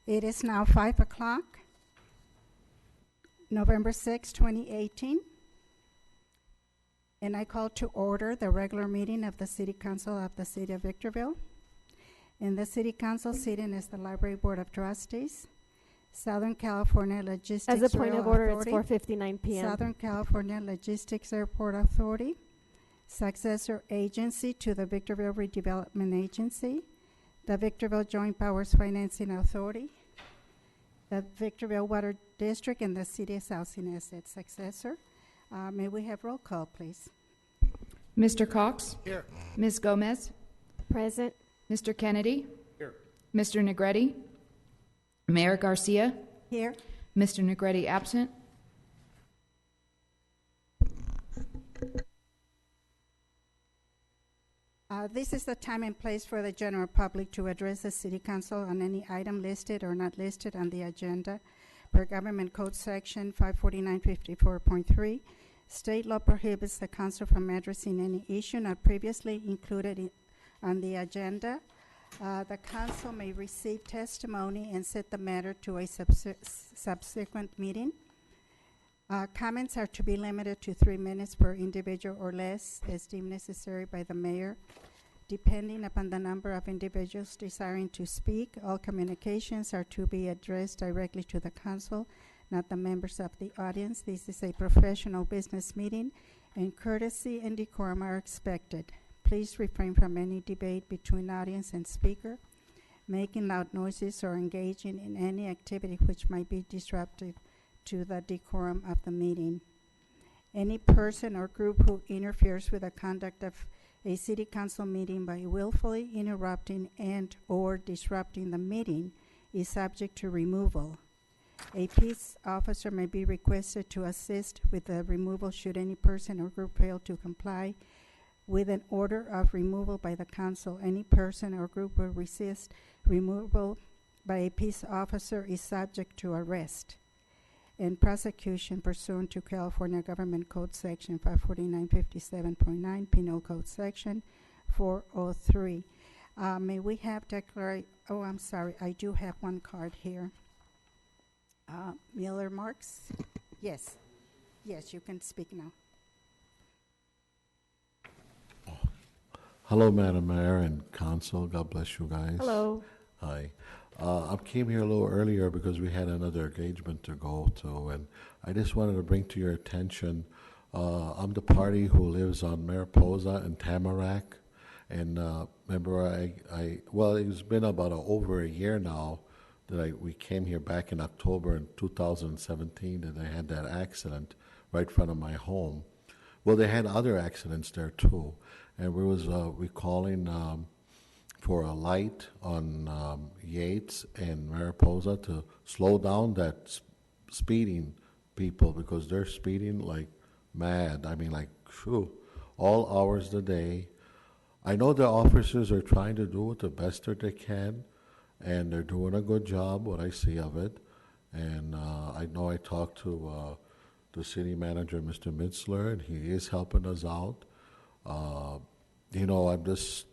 It is now 5 o'clock, November 6, 2018, and I call to order the regular meeting of the City Council of the City of Victorville. In the City Council sitting is the Library Board of Trustees, Southern California Logistics As a point Rail of order, Authority, it's 4:59 p.m. Southern California Logistics Airport Authority, successor agency to the Victorville Redevelopment Agency, the Victorville Joint Powers Financing Authority, the Victorville Water District, and the City of Housing as its successor. May we have roll call, please? Mr. Cox? Here. Ms. Gomez? Present. Mr. Kennedy? Here. Mr. Negretti? Mayor Garcia? Here. Mr. Negretti absent. This is the time and place for the general public to address the City Council on any item listed or not listed on the agenda per Government Code Section 549-54.3. State law prohibits the council from addressing any issue not previously included on the agenda. The council may receive testimony and set the matter to a subsequent meeting. Comments are to be limited to 3 minutes per individual or less as deemed necessary by the mayor. Depending upon the number of individuals desiring to speak, all communications are to be addressed directly to the council, not the members of the audience. This is a professional business meeting, and courtesy and decorum are expected. Please refrain from any debate between audience and speaker, making loud noises, or engaging in any activity which might be disruptive to the decorum of the meeting. Any person or group who interferes with the conduct of a city council meeting by willfully interrupting and or disrupting the meeting is subject to removal. A peace officer may be requested to assist with the removal should any person or group fail to comply with an order of removal by the council. Any person or group who resist removal by a peace officer is subject to arrest and prosecution pursuant to California Government Code Section 549-57.9, Penal Code Section 403. May we have oh, I'm sorry, I do have one card here. Miller Marks? Yes. Yes, you can speak now. Hello, Madam Mayor and Council. God bless you guys. Hello. Hi. I came here a little earlier because we had another engagement to go to, and I just wanted to bring to your attention, I'm the party who lives on Mariposa and Tamarack, and remember, well, it's been about over a year now that we came here back in October in 2017, and I had that accident right in front of my home. Well, they had other accidents there too, and we was recalling for a light on Yates and Mariposa to slow down that speeding people, because they're speeding like mad. I mean, like, phew, all hours of the day. I know the officers are trying to do it the best that they can, and they're doing a good job, what I see of it. And I know I talked to the city manager, Mr. Mitzler, and he is helping us out. You know, I'm just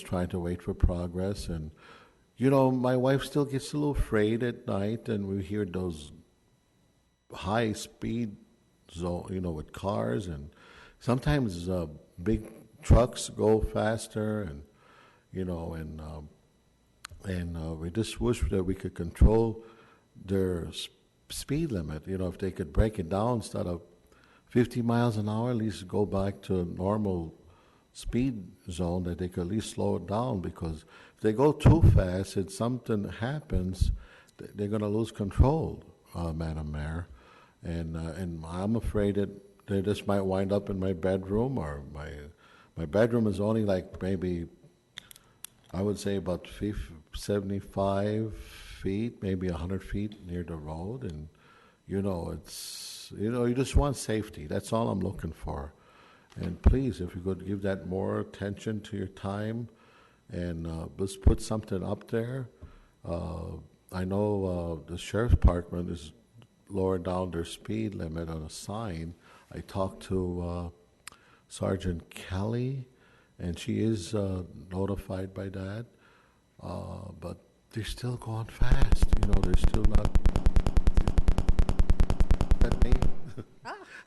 trying to wait for progress. And, you know, my wife still gets a little afraid at night, and we hear those high speed zone, you know, with cars, and sometimes big trucks go faster, and, you know, and we just wish that we could control their speed limit. You know, if they could break it down, instead of 50 miles an hour, at least go back to normal speed zone, that they could at least slow it down, because if they go too fast and something happens, they're going to lose control, Madam Mayor. And I'm afraid that they just might wind up in my bedroom, or my bedroom is only like maybe, I would say about 75 feet, maybe 100 feet near the road. And, you know, it's, you know, you just want safety. That's all I'm looking for. And please, if you could give that more attention to your time, and let's put something up there. I know the sheriff's department is lowering down their speed limit on a sign. I talked to Sergeant Kelly, and she is notified by that. but they're still going fast. You know, they're still not. That me?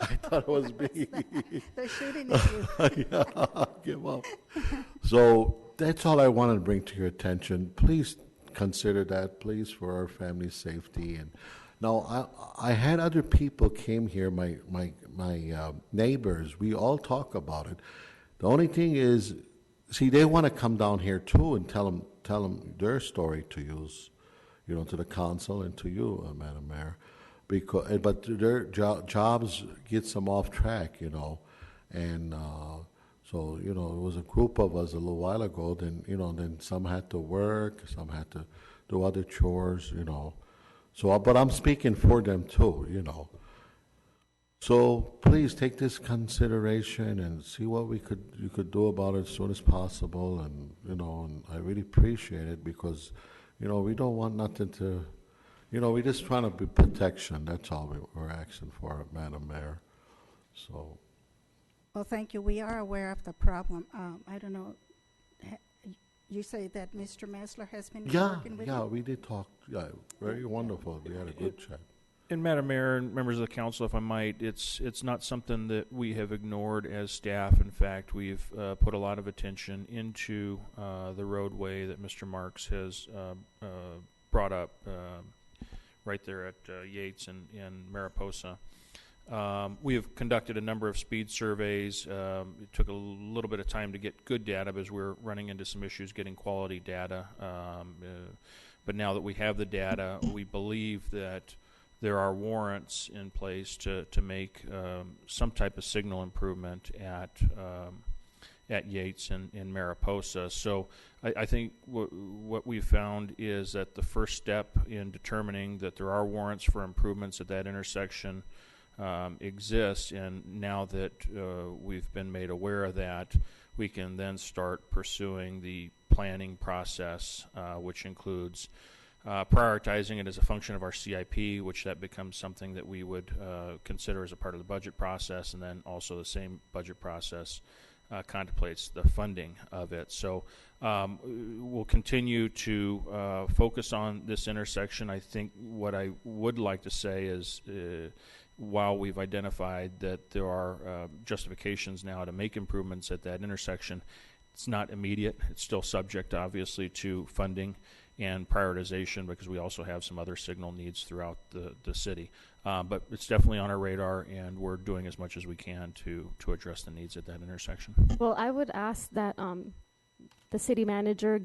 I thought it was me. They're shooting at you. Yeah, give up. So that's all I wanted to bring to your attention. Please consider that, please, for our family's safety. And now I had other people came here, my neighbors. We all talk about it. The only thing is, see, they want to come down here too and tell them their story to use, you know, to the council and to you, Madam Mayor. But their jobs gets them off track, you know, and so, you know, it was a group of us a little while ago. Then, you know, then some had to work, some had to do other chores, you know. So, but I'm speaking for them too, you know. So please take this consideration and see what you could do about it as soon as possible, and you know, and I really appreciate it because, you know, we don't want nothing to. You know, we're just trying to be protection. That's all we're asking for, Madam Mayor. So, Well, thank you. We are aware of the problem. I don't know, you say that Mr. Messler has been working with you? we did talk. Yeah, very wonderful. We had a good chat. And Madam Mayor and members of the council, if I might, it's not something that we have ignored as staff. In fact, we've put a lot of attention into the roadway that Mr. Marks has brought up right there at Yates and Mariposa. We have conducted a number of speed surveys. It took a little bit of time to get good data because we're running into some issues getting quality data. But now that we have the data, we believe that there are warrants in place to make some type of signal improvement at Yates and Mariposa. So I think what we've found is that the first step in determining that there are warrants for improvements at that intersection exists, and now that we've been made aware of that, we can then start pursuing the planning process, which includes prioritizing it as a function of our CIP, which that becomes something that we would consider as a part of the budget process, and then also the same budget process contemplates the funding of it. So we'll continue to focus on this intersection. I think what I would like to say is while we've identified that there are justifications now to make improvements at that intersection, it's not immediate. It's still subject, obviously, to funding and prioritization because we also have some other signal needs throughout the city. But it's definitely on our radar, and we're doing as much as we can to address the needs at that intersection. Well, I would ask that the city manager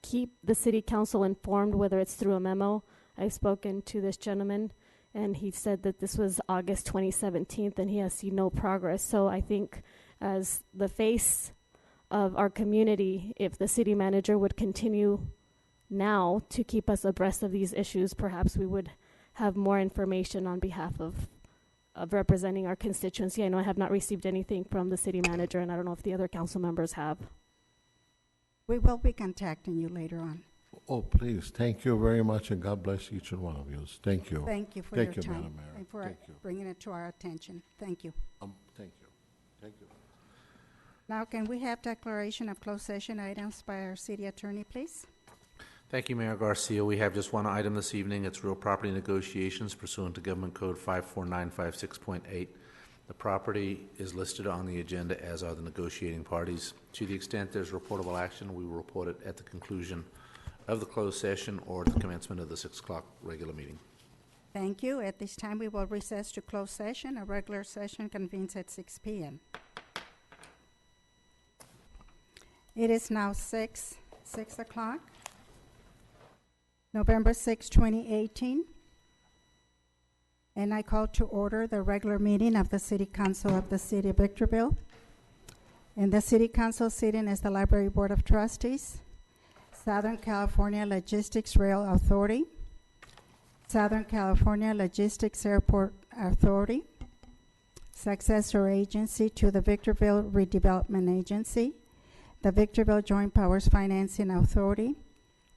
keep the city council informed, whether it's through a memo. I've spoken to this gentleman, and he said that this was August 2017, and he has seen no progress. So I think as the face of our community, if the city manager would continue now to keep us abreast of these issues, perhaps we would have more information on behalf of representing our constituency. I know I have not received anything from the city manager, and I don't know if the other council members have. We will be contacting you later on. Oh, please, thank you very much, and God bless each and one of you. Thank you. Thank you for Thank your you, time Madam Mayor. and for Thank you. bringing it to our attention. Thank you. Thank you. Thank you. Now, can we have declaration of closed session items by our city attorney, please? Thank you, Mayor Garcia. We have just one item this evening. It's real property negotiations pursuant to Government Code 54956.8. The property is listed on the agenda, as are the negotiating parties. To the extent there's reportable action, we will report it at the conclusion of the closed session or at the commencement of the 6 o'clock regular meeting. Thank you. At this time, we will recess to closed session. A regular session convenes at 6 p.m. It is now 6 o'clock. November 6, 2018. And I call to order the regular meeting of the City Council of the City of Victorville. And the City Council sitting as the Library Board of Trustees, Southern California Logistics Rail Authority, Southern California Logistics Airport Authority, successor agency to the Victorville Redevelopment Agency, the Victorville Joint Powers Financing Authority,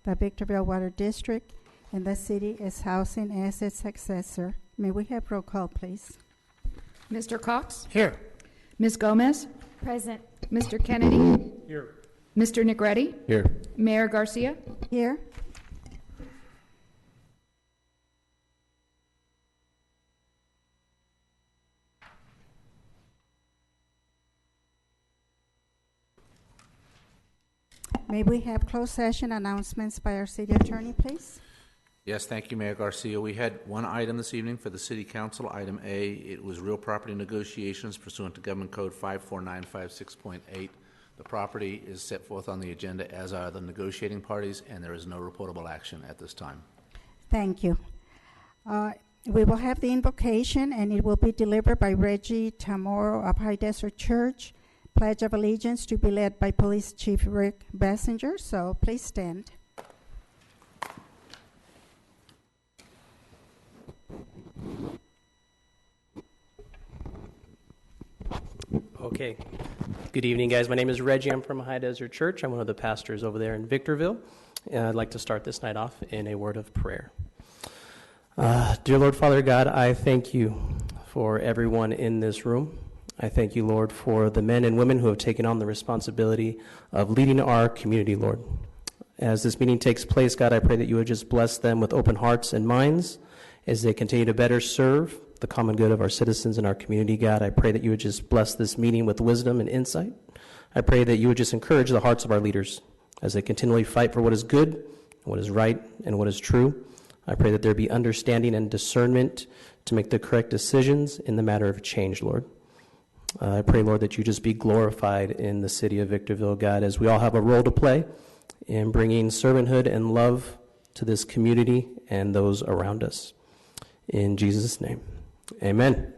the Victorville Water District, and the city as housing asset successor. May we have roll call, please? Mr. Cox? Here. Ms. Gomez? Present. Mr. Kennedy? Here. Mr. Negretti? Here. Mayor Garcia? Here. May we have closed session announcements by our city attorney, please? Yes, thank you, Mayor Garcia. We had one item this evening for the City Council, item A. It was real property negotiations pursuant to Government Code 54956.8. The property is set forth on the agenda, as are the negotiating parties, and there is no reportable action at this time. Thank you. We will have the invocation, and it will be delivered by Reggie Tamoro of High Desert Church. Pledge of Allegiance to be led by Police Chief Rick Basinger. So please stand. Okay. Good evening, guys. My name is Reggie. I'm from High Desert Church. I'm one of the pastors over there in Victorville. And I'd like to start this night off in a word of prayer. Dear Lord, Father God, I thank you for everyone in this room. I thank you, Lord, for the men and women who have taken on the responsibility of leading our community, Lord. As this meeting takes place, God, I pray that you would just bless them with open hearts and minds as they continue to better serve the common good of our citizens and our community. God, I pray that you would just bless this meeting with wisdom and insight. I pray that you would just encourage the hearts of our leaders as they continually fight for what is good, what is right, and what is true. I pray that there be understanding and discernment to make the correct decisions in the matter of change, Lord. I pray, Lord, that you just be glorified in the city of Victorville, God, as we all have a role to play in bringing servanthood and love to this community and those around us. In Jesus' name, amen.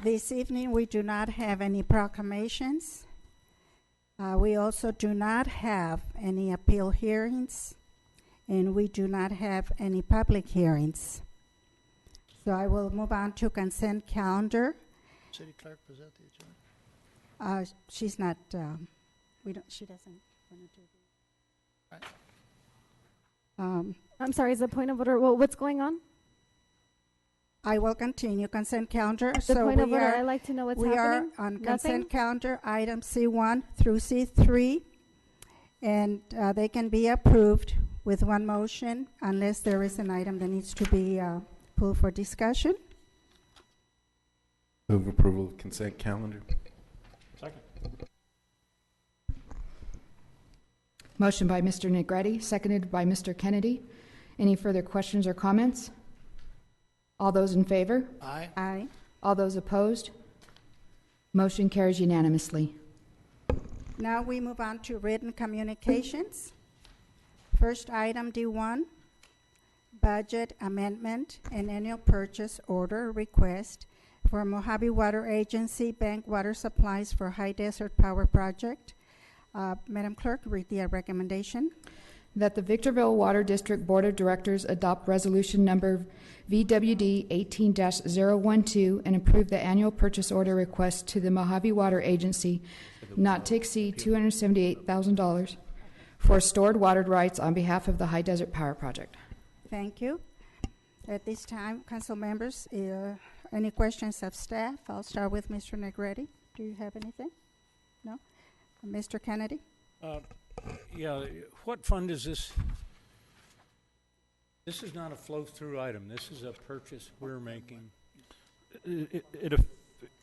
This evening, we do not have any proclamations. We also do not have any appeal hearings, and we do not have any public hearings. So I will move on to consent calendar. City clerk present the agenda. She's not, she doesn't want to do Right. that. I'm sorry, is the point of order, what's going on? I will continue consent calendar. The So point of we order, are- I'd like to know what's We are happening. on Nothing? consent calendar, item C1 through C3, and they can be approved with one motion unless there is an item that needs to be pulled for discussion. Move approval of consent calendar. Second. Motion by Mr. Negretti, seconded by Mr. Kennedy. Any further questions or comments? All those in favor? Aye. Aye. All those opposed? Motion carries unanimously. Now we move on to written communications. First item D1, budget amendment and annual purchase order request for Mojave Water Agency Bank Water Supplies for High Desert Power Project. Madam Clerk, read the recommendation. That the Victorville Water District Board of Directors adopt resolution number VWD 18-012 and approve the annual purchase order request to the Mojave Water Agency not to exceed $278,000 for stored water rights on behalf of the High Desert Power Project. Thank you. At this time, council members, any questions of staff? I'll start with Mr. Negretti. Do you have anything? No? Mr. Kennedy? Yeah, what fund is this? This is not a flow-through item. This is a purchase we're making.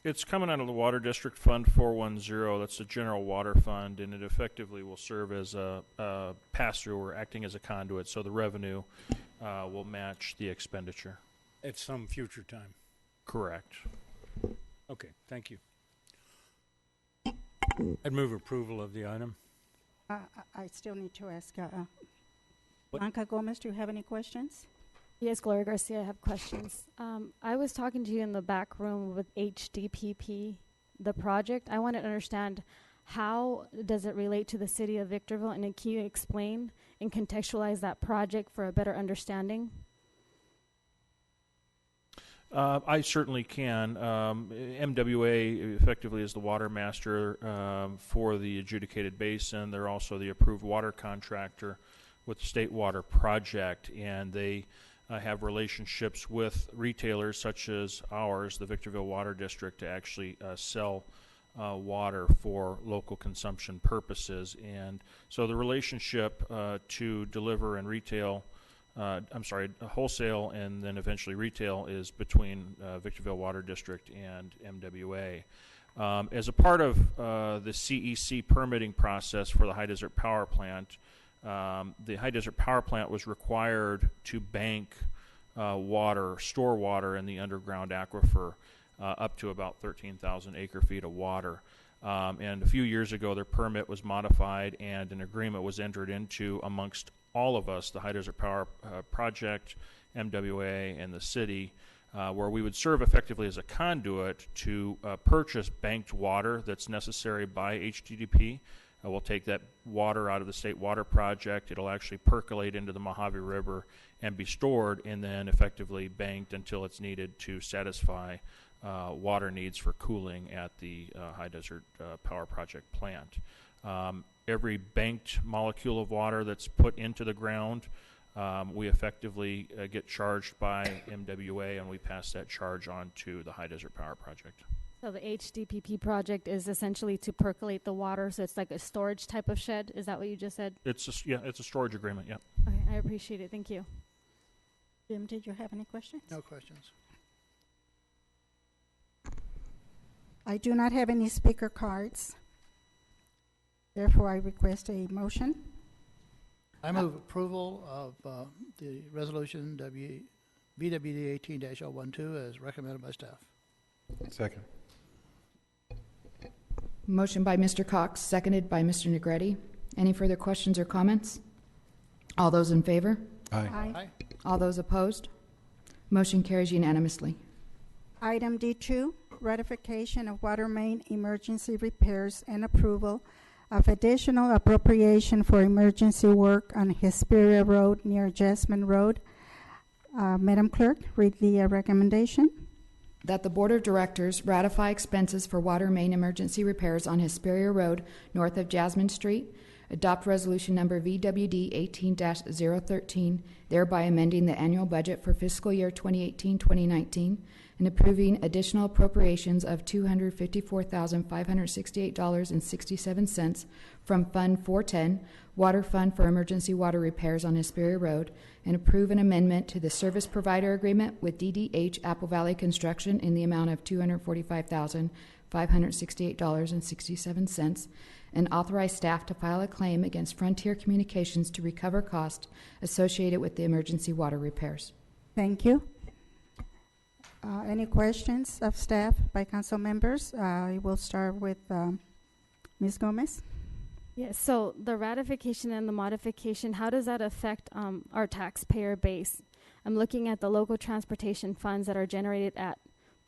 It's coming out of the Water District Fund 410. That's the general water fund, and it effectively will serve as a pass-through or acting as a conduit, so the revenue will match the expenditure. At some future time. Correct. Okay, thank you. I'd move approval of the item. I still need to ask, What? Blanca Gomez, do you have any questions? Yes, Gloria Garcia, I have questions. I was talking to you in the back room with HDPP. the project. I want to understand how does it relate to the city of Victorville, and then can you explain and contextualize that project for a better understanding? I certainly can. MWA effectively is the water master for the adjudicated basin. They're also the approved water contractor with the State Water Project, and they have relationships with retailers such as ours, the Victorville Water District, to actually sell water for local consumption purposes. And so the relationship to deliver and retail wholesale and then eventually retail is between Victorville Water District and MWA. As a part of the CEC permitting process for the High Desert Power Plant, the High Desert Power Plant was required to bank store water in the underground aquifer up to about 13,000 acre-feet of water. And a few years ago, their permit was modified and an agreement was entered into amongst all of us, the High Desert Power Project, MWA, and the city, where we would serve effectively as a conduit to purchase banked water that's necessary by HDDP. We'll take that water out of the State Water Project. It'll actually percolate into the Mojave River and be stored and then effectively banked until it's needed to satisfy water needs for cooling at the High Desert Power Project plant. Every banked molecule of water that's put into the ground, we effectively get charged by MWA, and we pass that charge on to the High Desert Power Project. So the HDPP project is essentially to percolate the water, so it's like a storage type of shed. Is that what you just said? It's a storage agreement, yeah. Okay, I appreciate it. Thank you. Jim, did you have any questions? No questions. I do not have any speaker cards. Therefore, I request a motion. I move approval of the resolution VWD 18-012 as recommended by staff. Second. Motion by Mr. Cox, seconded by Mr. Negretti. Any further questions or comments? All those in favor? Aye. Aye. All those opposed? Motion carries unanimously. Item D2, ratification of water main emergency repairs and approval of additional appropriation for emergency work on Hesperia Road near Jasmine Road. Madam Clerk, read the recommendation. That the Board of Directors ratify expenses for water main emergency repairs on Hesperia Road north of Jasmine Street, adopt resolution number VWD 18-013, thereby amending the annual budget for fiscal year 2018-2019, and approving additional appropriations of $254,568.67 from Fund 410, Water Fund for Emergency Water Repairs on Hesperia Road, and approve an amendment to the service provider agreement with DDH Apple Valley Construction in the amount of $245,568.67, and authorize staff to file a claim against Frontier Communications to recover costs associated with the emergency water repairs. Thank you. Any questions of staff by council members? I will start with Ms. Gomez. Yes, so the ratification and the modification, how does that affect our taxpayer base? I'm looking at the local transportation funds that are generated at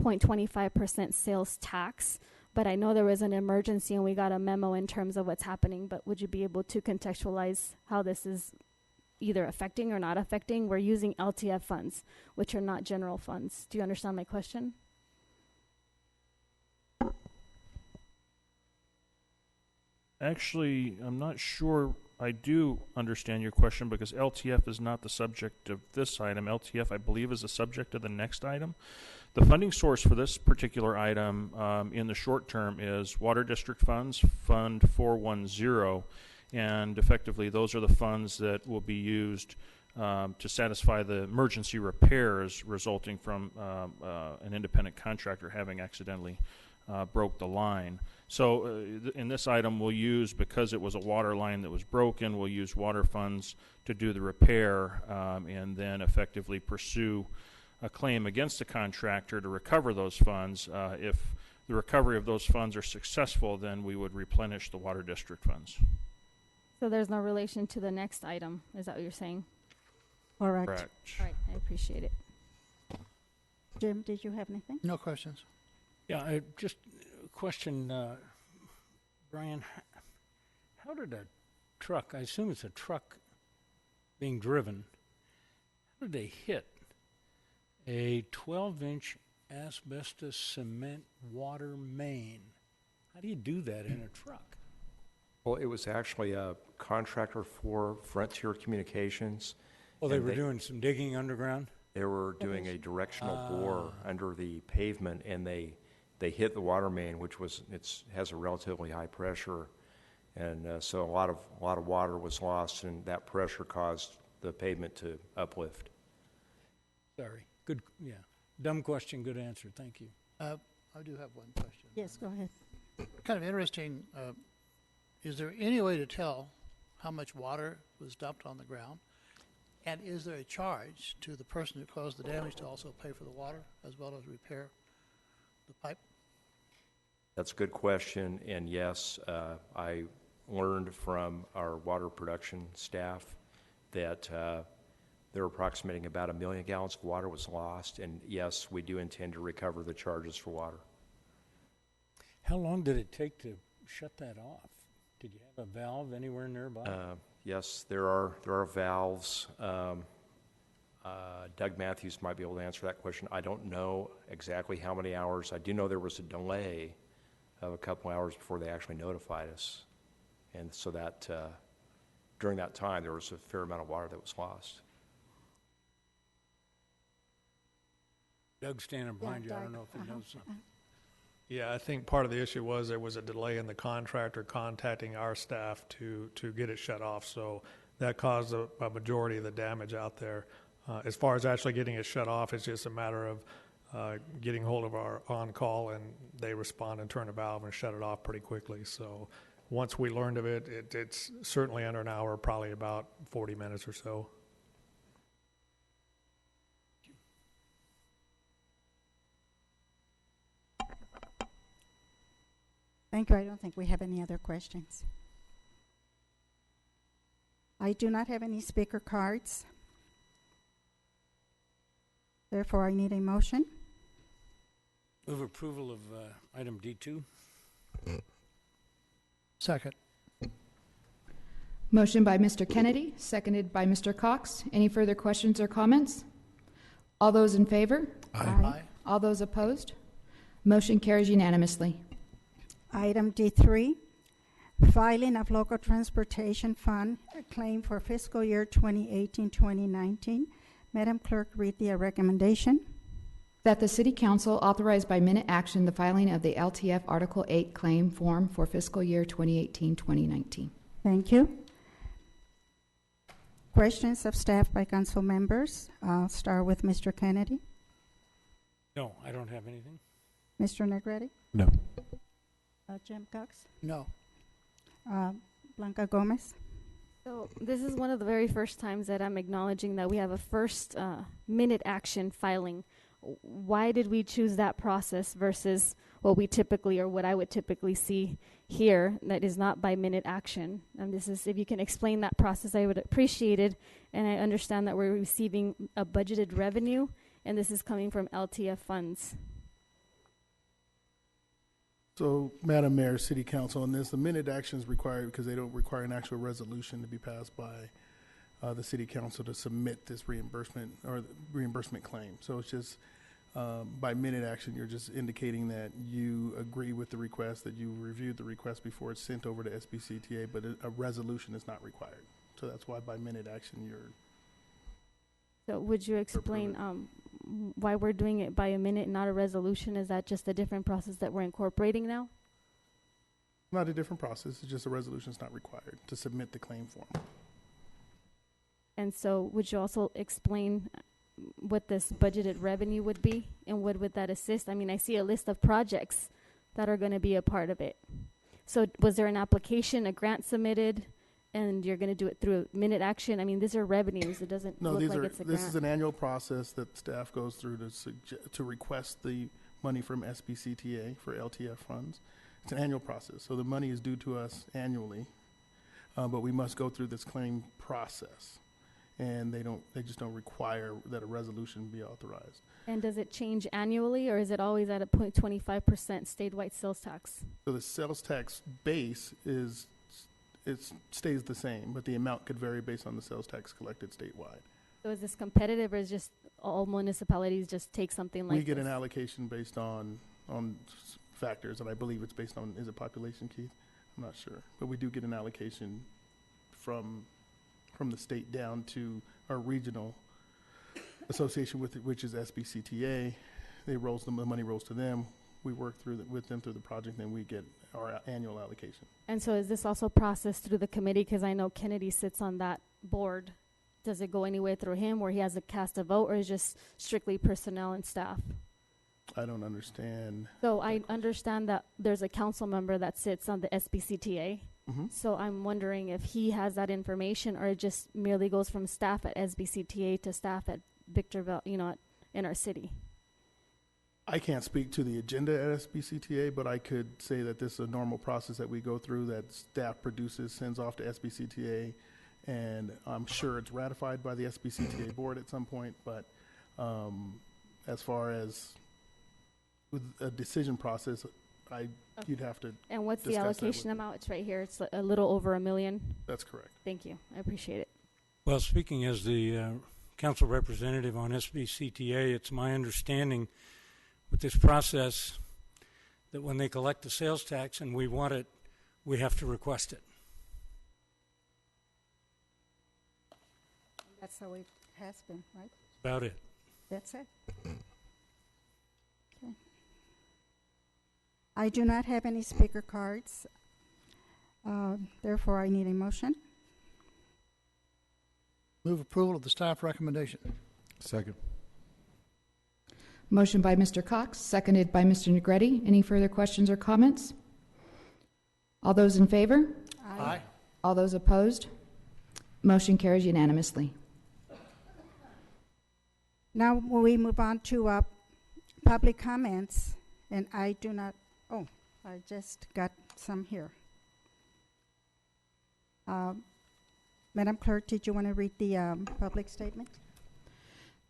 0.25% sales tax, but I know there was an emergency and we got a memo in terms of what's happening, but would you be able to contextualize how this is either affecting or not affecting? We're using LTF funds, which are not general funds. Do you understand my question? Actually, I'm not sure I do understand your question because LTF is not the subject of this item. LTF, I believe, is the subject of the next item. The funding source for this particular item in the short term is Water District Funds, Fund 410, and effectively those are the funds that will be used to satisfy the emergency repairs resulting from an independent contractor having accidentally broke the line. So in this item we'll use, because it was a water line that was broken, we'll use water funds to do the repair and then effectively pursue a claim against the contractor to recover those funds. If the recovery of those funds are successful, then we would replenish the Water District funds. So there's no relation to the next item, is that what you're saying? Correct. Correct. All right, I appreciate it. Jim, did you have anything? No questions. Yeah, just a question, Brian, how did a truck, I assume it's a truck being driven, how did they hit a 12-inch asbestos cement water main? How do you do that in a truck? Well, it was actually a contractor for Frontier Communications. Well, they and were doing some digging underground? They were doing a directional bore under the pavement, and they hit the water main, which has a relatively high pressure, and so a lot of water was lost, and that pressure caused the pavement to uplift. Sorry. Good, yeah. Dumb question, good answer. Thank you. I do have one question. Yes, go ahead. Kind of interesting, is there any way to tell how much water was dumped on the ground? And is there a charge to the person who caused the damage to also pay for the water as well as repair the pipe? That's a good question, and yes, I learned from our water production staff that they're approximating about 1 million gallons of water was lost, and yes, we do intend to recover the charges for water. How long did it take to shut that off? Did you have a valve anywhere nearby? Yes, there are valves. Doug Matthews might be able to answer that question. I don't know exactly how many hours. I do know there was a delay of a couple hours before they actually notified us, and so that during that time there was a fair amount of water that was lost. Doug's standing behind you. I Doug. don't know if he knows something. Yeah, I think part of the issue was there was a delay in the contractor contacting our staff to get it shut off, so that caused a majority of the damage out there. As far as actually getting it shut off, it's just a matter of getting hold of our on-call, and they respond and turn the valve and shut it off pretty quickly. So once we learned of it, it's certainly under an hour, probably about 40 minutes or so. Thank you. I don't think we have any other questions. I do not have any speaker cards. Therefore, I need a motion. Move approval of item D2. Second. Motion by Mr. Kennedy, seconded by Mr. Cox. Any further questions or comments? All those in favor? Aye. All those opposed? Motion carries unanimously. Item D3, filing of local transportation fund, a claim for fiscal year 2018-2019. Madam Clerk, read the recommendation. That the City Council authorize by minute action the filing of the LTF Article 8 claim form for fiscal year 2018-2019. Thank you. Questions of staff by council members. I'll start with Mr. Kennedy. No, I don't have anything. Mr. Negretti? No. Jim Cox? No. Blanca Gomez? So this is one of the very first times that I'm acknowledging that we have a first minute action filing. Why did we choose that process versus what we typically, or what I would typically see here, that is not by minute action? And this is, if you can explain that process, I would appreciate it. And I understand that we're receiving a budgeted revenue, and this is coming from LTF funds. So, Madam Mayor, City Council, on this, the minute action is required because they don't require an actual resolution to be passed by the City Council to submit this reimbursement or reimbursement claim. So it's just by minute action, you're just indicating that you agree with the request, that you reviewed the request before it's sent over to SBCTA, but a resolution is not required. So that's why by minute action, you're... So would you explain why we're doing it by a minute, not a resolution? Is that just a different process that we're incorporating now? Not a different process. It's just a resolution is not required to submit the claim form. And so would you also explain what this budgeted revenue would be, and what would that assist? I mean, I see a list of projects that are going to be a part of it. So was there an application, a grant submitted, and you're going to do it through a minute action? I mean, these are revenues. It doesn't look like it's a grant. This is an annual process that staff goes through to request the money from SBCTA for LTF funds. It's an annual process, so the money is due to us annually, but we must go through this claim process. and they just don't require that a resolution be authorized. And does it change annually, or is it always at a 0.25% statewide sales tax? So the sales tax base stays the same, but the amount could vary based on the sales tax collected statewide. So is this competitive, or is just all municipalities just take something like We get this? an allocation based on factors, and I believe it's based on, is it population, Keith? I'm not sure, but we do get an allocation from the state down to our regional association with it, which is SBCTA. The money rolls to them. We work with them through the project, then we get our annual allocation. And so is this also processed through the committee? Because I know Kennedy sits on that board. Does it go anywhere through him where he has to cast a vote, or is it just strictly personnel and staff? I don't understand. So I understand that there's a council member that sits on the SBCTA. Mm-hmm. So I'm wondering if he has that information, or it just merely goes from staff at SBCTA to staff at Victorville, in our city. I can't speak to the agenda at SBCTA, but I could say that this is a normal process that we go through, that staff produces, sends off to SBCTA, and I'm sure it's ratified by the SBCTA board at some point, but as far as with a decision process, you'd have to. And what's the discuss that allocation with- amount? It's right here. It's a little over $1 million. That's correct. Thank you. I appreciate it. Well, speaking as the council representative on SBCTA, it's my understanding with this process that when they collect the sales tax and we want it, we have to request it. That's how it has been, right? About it. That's it. Okay. I do not have any speaker cards. Therefore, I need a motion. Move approval of the staff recommendation. Second. Motion by Mr. Cox, seconded by Mr. Negretti. Any further questions or comments? All those in favor? Aye. All those opposed? Motion carries unanimously. Now we move on to public comments, and I do not, I just got some here. Madam Clerk, did you want to read the public statement?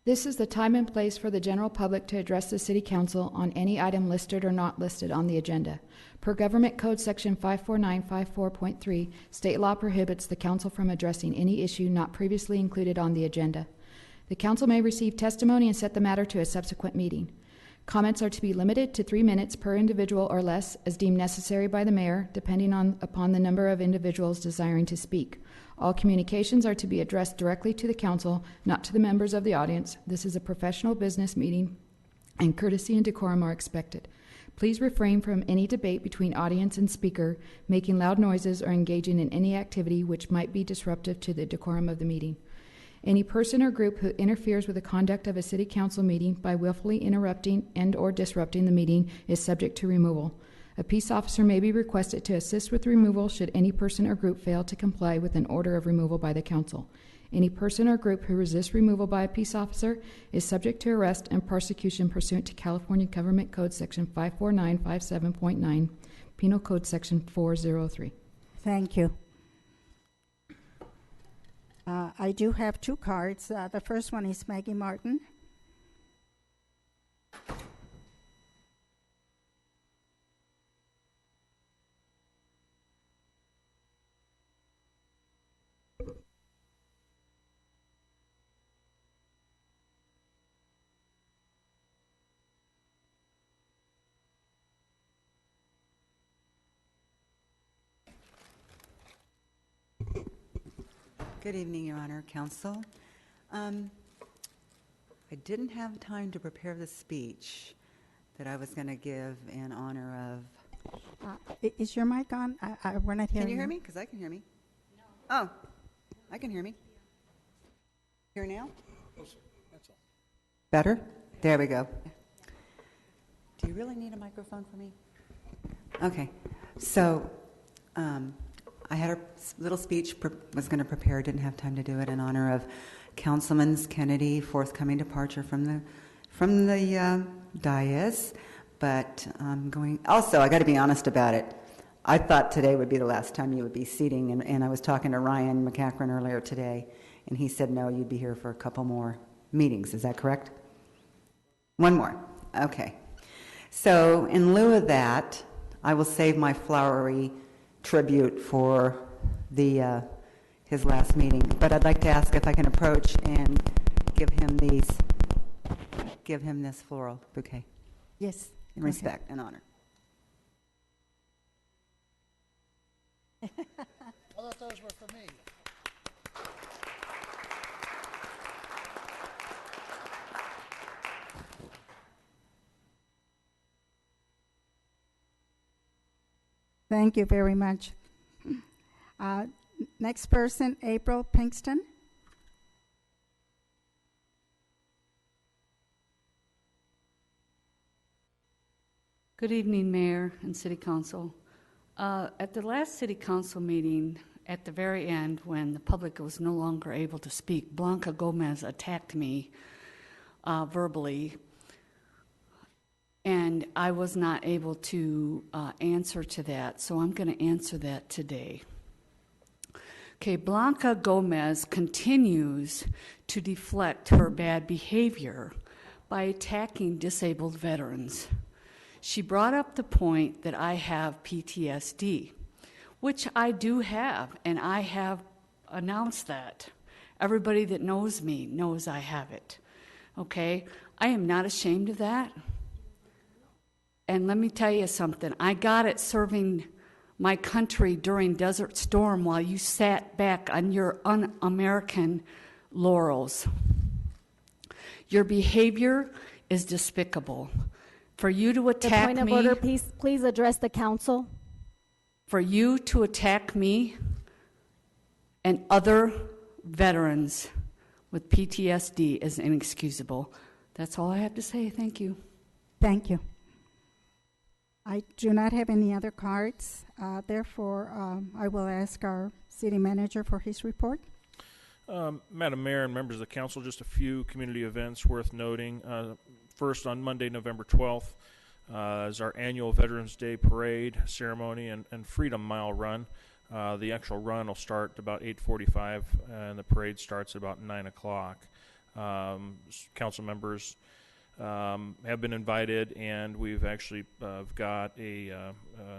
This is the time and place for the general public to address the City Council on any item listed or not listed on the agenda. Per Government Code Section 54954.3, state law prohibits the Council from addressing any issue not previously included on the agenda. The Council may receive testimony and set the matter to a subsequent meeting. Comments are to be limited to 3 minutes per individual or less, as deemed necessary by the Mayor, depending upon the number of individuals desiring to speak. All communications are to be addressed directly to the Council, not to the members of the audience. This is a professional business meeting, and courtesy and decorum are expected. Please refrain from any debate between audience and speaker, making loud noises, or engaging in any activity which might be disruptive to the decorum of the meeting. Any person or group who interferes with the conduct of a City Council meeting by willfully interrupting and/or disrupting the meeting is subject to removal. A peace officer may be requested to assist with removal should any person or group fail to comply with an order of removal by the Council. Any person or group who resists removal by a peace officer is subject to arrest and prosecution pursuant to California Government Code Section 54957.9, Penal Code Section 403. Thank you. I do have 2 cards. The first one is Maggie Martin. Good evening, Your Honor, Council. I didn't have time to prepare the speech that I was going to give in honor of... Is your mic on? We're not hearing Can you hear me? Because I can hear me. No. Oh, I can hear me. Hear now? Better? There we go. Do you really need a microphone for me? Okay. So, I had a little speech, was going to prepare, didn't have time to do it, in honor of Councilman Kennedy forthcoming departure from the dais. But also, I got to be honest about it. I thought today would be the last time you would be seating, and I was talking to Ryan McCachran earlier today, And he said, no, you'd be here for a couple more meetings. Is that correct? One more. Okay. So in lieu of that, I will save my flowery tribute for the his last meeting. But I'd like to ask if I can approach and give him this floral bouquet Yes. in respect and honor. I thought those were for me. Thank you very much. Next person, April Pinkston. Good evening, Mayor and City Council. At the last City Council meeting, at the very end, when the public was no longer able to speak, Blanca Gomez attacked me verbally, and I was not able to answer to that, so I'm going to answer that today. Okay, Blanca Gomez continues to deflect her bad behavior by attacking disabled veterans. She brought up the point that I have PTSD, which I do have, and I have announced that. Everybody that knows me knows I have it. Okay? I am not ashamed of that. And let me tell you something. I got it serving my country during Desert Storm while you sat back on your un-American laurels. Your behavior is despicable. For you to attack me... The point of order, please address the council. For you to attack me and other veterans with PTSD is inexcusable. That's all I have to say. Thank you. Thank you. I do not have any other cards. Therefore, I will ask our city manager for his report. Madam Mayor and members of the council, just a few community events worth noting. First, on Monday, November 12th, is our annual Veterans Day Parade ceremony and Freedom Mile Run. The actual run will start about 8:45, and the parade starts at about 9 o'clock. Council members have been invited, and we've actually got a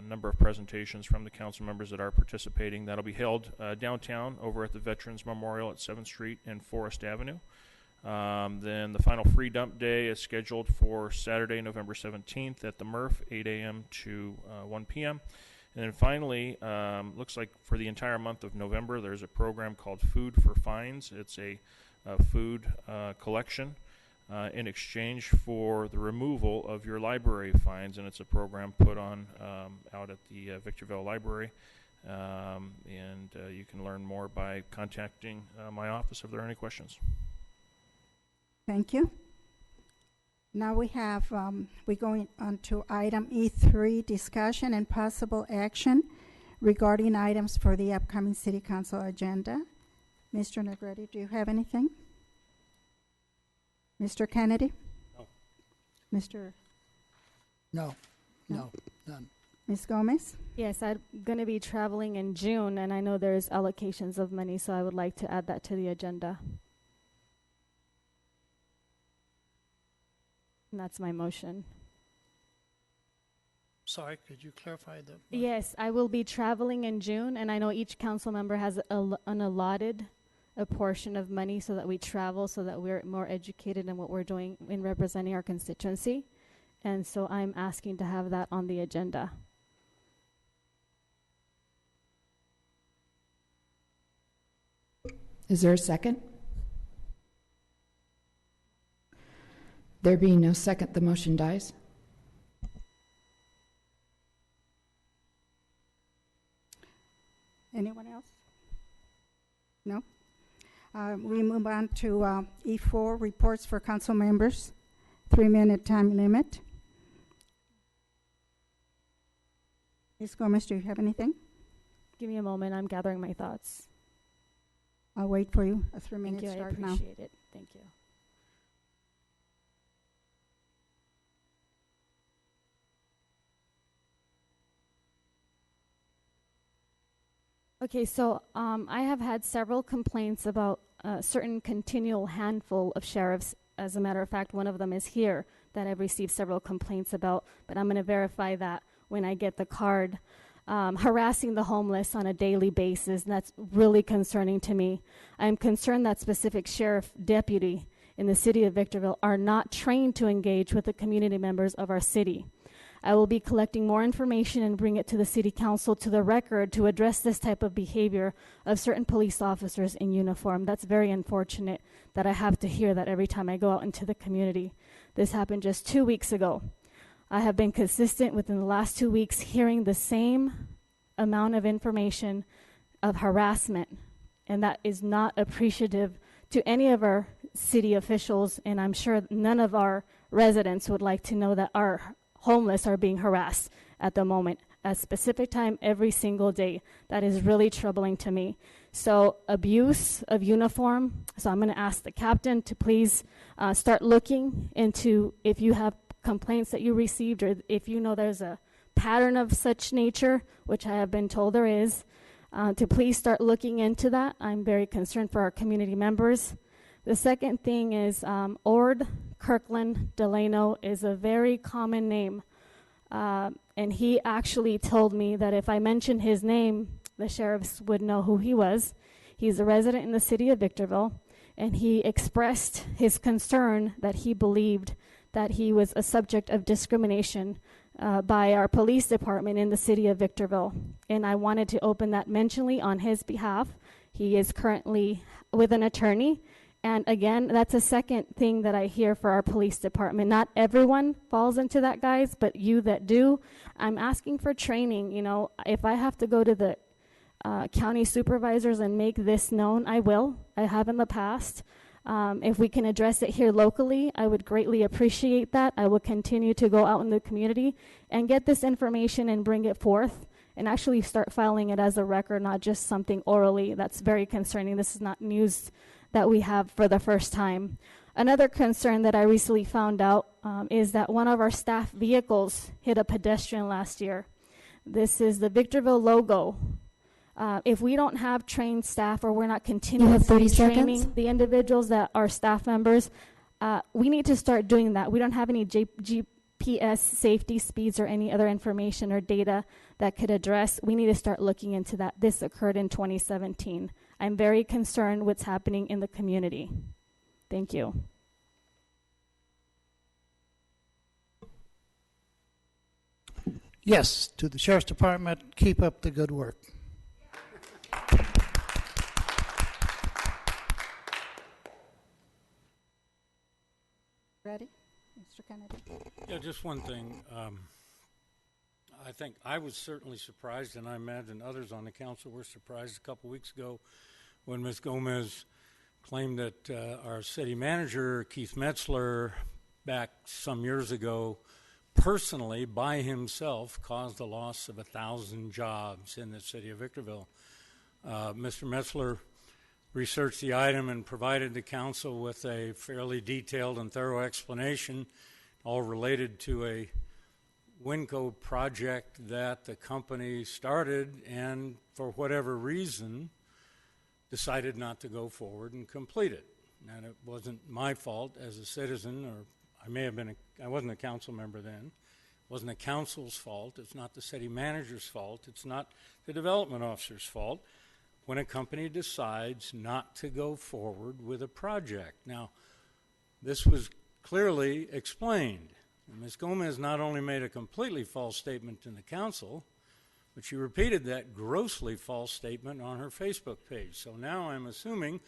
number of presentations from the council members that are participating. That'll be held downtown over at the Veterans Memorial at 7th Street and Forest Avenue. Then the final free dump day is scheduled for Saturday, November 17th at the Murph, 8 a.m. to 1 p.m. And then finally, looks like for the entire month of November, there's a program called Food for Fines. It's a food collection in exchange for the removal of your library fines, and it's a program put on out at the Victorville Library. And you can learn more by contacting my office if there are any questions. Thank you. Now we have, we're going on to item E3, discussion and possible action regarding items for the upcoming City Council agenda. Mr. Negretti, do you have anything? Mr. Kennedy? No. Mr. No, none. Ms. Gomez? Yes, I'm going to be traveling in June, and I know there's allocations of money, so I would like to add that to the agenda. And that's my motion. Sorry, could you clarify the... Yes, I will be traveling in June, and I know each council member has an allotted a portion of money so that we travel, so that we're more educated in what we're doing in representing our constituency. And so I'm asking to have that on the agenda. Is there a second? There being no second, the motion dies. Anyone else? No? We move on to E4, reports for council members, 3-minute time limit. Ms. Gomez, do you have anything? Give me a moment, I'm gathering my thoughts. I'll wait for you. A 3-minute Thank you, start now. I appreciate it. Thank you. Okay, so I have had several complaints about a certain continual handful of sheriffs. As a matter of fact, one of them is here that I've received several complaints about, but I'm going to verify that when I get the card. Harassing the homeless on a daily basis, and that's really concerning to me. I'm concerned that specific sheriff deputy in the city of Victorville are not trained to engage with the community members of our city. I will be collecting more information and bring it to the city council to the record to address this type of behavior of certain police officers in uniform. That's very unfortunate that I have to hear that every time I go out into the community. This happened just 2 weeks ago. I have been consistent within the last 2 weeks hearing the same amount of information of harassment, and that is not appreciative to any of our city officials, and I'm sure none of our residents would like to know that our homeless are being harassed at the moment, at a specific time every single day. That is really troubling to me. So abuse of uniform, so I'm going to ask the captain to please start looking into if you have complaints that you received, or if you know there's a pattern of such nature, which I have been told there is, to please start looking into that. I'm very concerned for our community members. The second thing is Ord Kirkland Delano is a very common name, and he actually told me that if I mentioned his name, the sheriffs would know who he was. He's a resident in the city of Victorville, and he expressed his concern that he believed that he was a subject of discrimination by our police department in the city of Victorville. And I wanted to open that mentionly on his behalf. He is currently with an attorney. And again, that's a second thing that I hear for our police department. Not everyone falls into that, guys, but you that do, I'm asking for training. You know, if I have to go to the county supervisors and make this known, I will. I have in the past. If we can address it here locally, I would greatly appreciate that. I will continue to go out in the community and get this information and bring it forth and actually start filing it as a record, not just something orally. That's very concerning. This is not news that we have for the first time. Another concern that I recently found out is that one of our staff vehicles hit a pedestrian last year. This is the Victorville logo. If we don't have trained staff, or we're not continuously training the individuals that are staff members, we need to start doing that. We don't have any GPS safety speeds or any other information or data that could address. We need to start looking into that. This occurred in 2017. I'm very concerned what's happening in the community. Thank you. Yes, to the Sheriff's Department, keep up the good work. Ready? Mr. Kennedy? Yeah, just one thing. I think I was certainly surprised, and I imagine others on the council were surprised a couple weeks ago when Ms. Gomez claimed that our city manager, Keith Metzler, back some years ago, personally, by himself, caused the loss of 1,000 jobs in the city of Victorville. Mr. Metzler researched the item and provided the council with a fairly detailed and thorough explanation, all related to a Winco project that the company started and, for whatever reason, decided not to go forward and complete it. And it wasn't my fault as a citizen, or I may have been, I wasn't a council member then. It wasn't the council's fault. It's not the city manager's fault. It's not the development officer's fault when a company decides not to go forward with a project. Now, this was clearly explained. And Ms. Gomez not only made a completely false statement in the council, but she repeated that grossly false statement on her Facebook page. So now I'm assuming,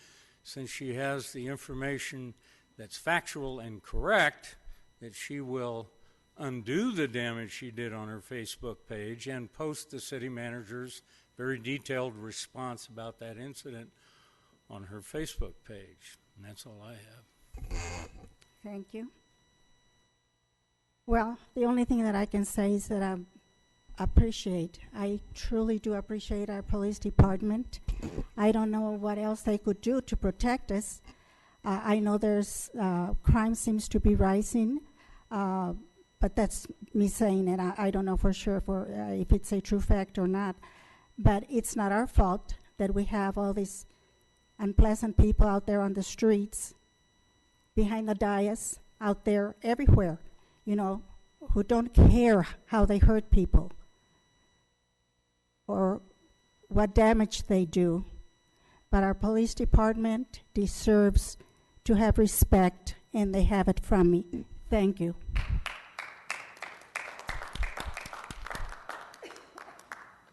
since she has the information that's factual and correct, that she will undo the damage she did on her Facebook page and post the city manager's very detailed response about that incident on her Facebook page. And that's all I have. Thank you. Well, the only thing that I can say is that I truly do appreciate our police department. I don't know what else they could do to protect us. I know there's crime seems to be rising, but that's me saying it. I don't know for sure if it's a true fact or not. But it's not our fault that we have all these unpleasant people out there on the streets, behind the dais, out there, everywhere, you know, who don't care how they hurt people or what damage they do. But our police department deserves to have respect, and they have it from me. Thank you.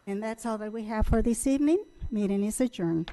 And that's all that we have for this evening. Meeting is adjourned.